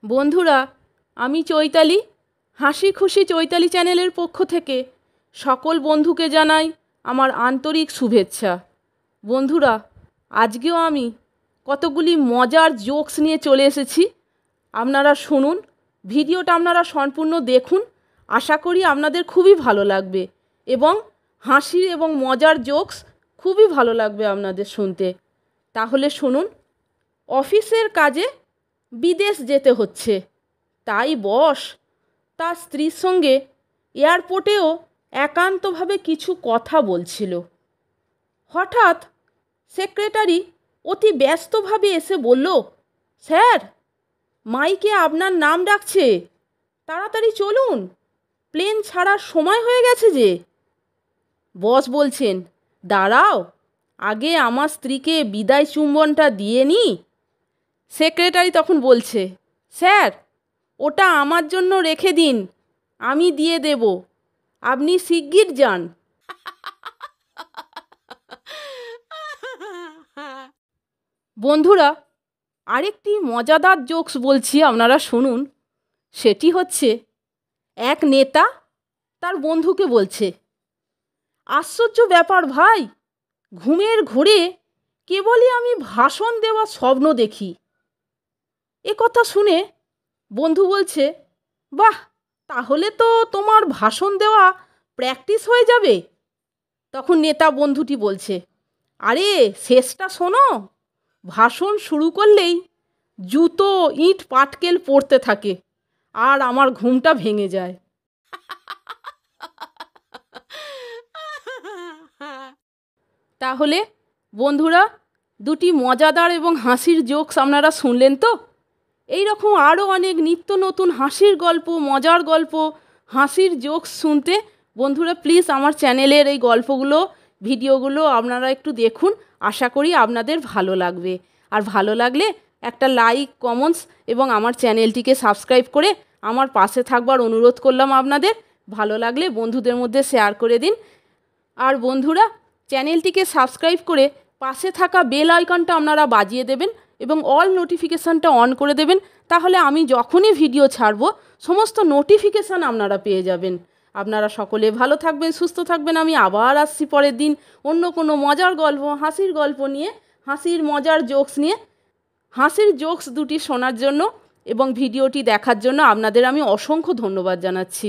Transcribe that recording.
বন্ধুরা, আমি চৈতালি, হাসি খুশি চৈতালি চ্যানেলের পক্ষ থেকে সকল বন্ধুকে জানাই আমার আন্তরিক শুভেচ্ছা। বন্ধুরা, আজকেও আমি কতগুলি মজার জোকস নিয়ে চলে এসেছি। আপনারা শুনুন, ভিডিওটা আপনারা সম্পূর্ণ দেখুন। আশা করি আপনাদের খুবই ভালো লাগবে এবং হাসির এবং মজার জোকস খুবই ভালো লাগবে আপনাদের শুনতে। তাহলে শুনুন। অফিসের কাজে বিদেশ যেতে হচ্ছে, তাই বস তার স্ত্রীর সঙ্গে এয়ারপোর্টেও একান্তভাবে কিছু কথা বলছিল। হঠাৎ সেক্রেটারি অতি ব্যস্তভাবে এসে বলল, স্যার, মাইকে আপনার নাম ডাকছে, তাড়াতাড়ি চলুন, প্লেন ছাড়ার সময় হয়ে গেছে যে। বস বলছেন, দাঁড়াও, আগে আমার স্ত্রীকে বিদায় চুম্বনটা দিয়ে নিই। সেক্রেটারি তখন বলছে, স্যার, ওটা আমার জন্য রেখে দিন, আমি দিয়ে দেব, আপনি শিগগির যান। বন্ধুরা, আরেকটি মজাদার জোকস বলছি, আপনারা শুনুন। সেটি হচ্ছে, এক নেতা তার বন্ধুকে বলছে, আশ্চর্য ব্যাপার ভাই, ঘুমের ঘোরে কেবলই আমি ভাষণ দেওয়ার স্বপ্ন দেখি। এ কথা শুনে বন্ধু বলছে, বাহ, তাহলে তো তোমার ভাষণ দেওয়া প্র্যাকটিস হয়ে যাবে। তখন নেতা বন্ধুটি বলছে, আরে শেষটা শোনো, ভাষণ শুরু করলেই জুতো ইট পাটকেল পড়তে থাকে আর আমার ঘুমটা ভেঙে যায়। তাহলে বন্ধুরা, দুটি মজাদার এবং হাসির জোকস আপনারা শুনলেন তো? এই রকম আরও অনেক নিত্য নতুন হাসির গল্প, মজার গল্প, হাসির জোকস শুনতে বন্ধুরা প্লিজ আমার চ্যানেলের এই গল্পগুলো, ভিডিওগুলো আপনারা একটু দেখুন। আশা করি আপনাদের ভালো লাগবে। আর ভালো লাগলে একটা লাইক, কমেন্টস এবং আমার চ্যানেলটিকে সাবস্ক্রাইব করে আমার পাশে থাকবার অনুরোধ করলাম আপনাদের। ভালো লাগলে বন্ধুদের মধ্যে শেয়ার করে দিন। আর বন্ধুরা, চ্যানেলটিকে সাবস্ক্রাইব করে পাশে থাকা বেল আইকনটা আপনারা বাজিয়ে দেবেন এবং অল নোটিফিকেশানটা অন করে দেবেন। তাহলে আমি যখনই ভিডিও ছাড়ব সমস্ত নোটিফিকেশান আপনারা পেয়ে যাবেন। আপনারা সকলে ভালো থাকবেন, সুস্থ থাকবেন। আমি আবার আসছি পরের দিন অন্য কোনো মজার গল্প, হাসির গল্প নিয়ে, হাসির মজার জোকস নিয়ে। হাসির জোকস দুটি শোনার জন্য এবং ভিডিওটি দেখার জন্য আপনাদের আমি অসংখ্য ধন্যবাদ জানাচ্ছি।